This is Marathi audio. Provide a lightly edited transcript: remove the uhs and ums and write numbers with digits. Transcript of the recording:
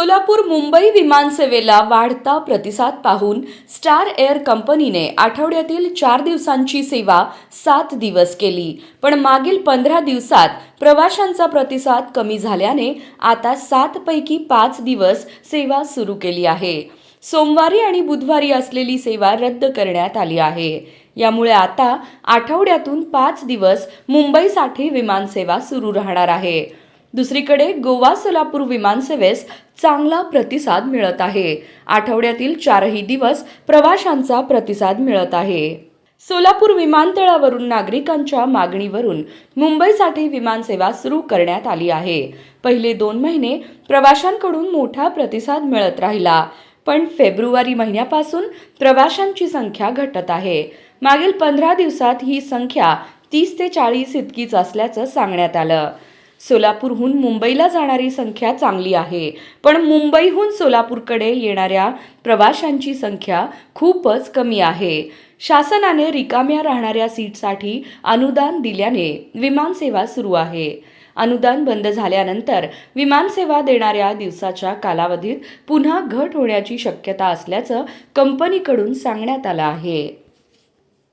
सोलापूर मुंबई विमानसेवेला वाढता प्रतिसाद पाहून स्टार एअर कंपनीने आठवड्यातील 4 दिवसांची सेवा 7 दिवस केली. पण मागील 15 दिवसात प्रवाशांचा प्रतिसाद कमी झाल्याने आता 7 पैकी 5 दिवस सेवा सुरू केली आहे. सोमवारी आणि बुधवारी असलेली सेवा रद्द करण्यात आली आहे. यामुळे आता आठवड्यातून 5 दिवस मुंबईसाठी विमानसेवा सुरू राहणार आहे. दुसरीकडे गोवा सोलापूर विमानसेवेस चांगला प्रतिसाद मिळत आहे. आठवड्यातील 4ही दिवस प्रवाशांचा प्रतिसाद मिळत आहे. सोलापूर विमानतळावरून नागरिकांच्या मागणीवरून मुंबईसाठी विमानसेवा सुरू करण्यात आली आहे. पहिले 2 महिने प्रवाशांकडून मोठा प्रतिसाद मिळत राहिला, पण फेब्रुवारी महिन्यापासून प्रवाशांची संख्या घटत आहे. मागील 15 दिवसात ही संख्या 30 ते 40 इतकीच असल्याचं सांगण्यात आलं. सोलापूरहून मुंबईला जाणारी संख्या चांगली आहे, पण मुंबईहून सोलापूरकडे येणाऱ्या प्रवाशांची संख्या खूपच कमी आहे. शासनाने रिकाम्या राहणाऱ्या सीटसाठी अनुदान दिल्याने विमानसेवा सुरू आहे. अनुदान बंद झाल्यानंतर विमानसेवा देणाऱ्या दिवसाच्या कालावधीत पुन्हा घट होण्याची शक्यता असल्याचं कंपनीकडून सांगण्यात आलं आहे.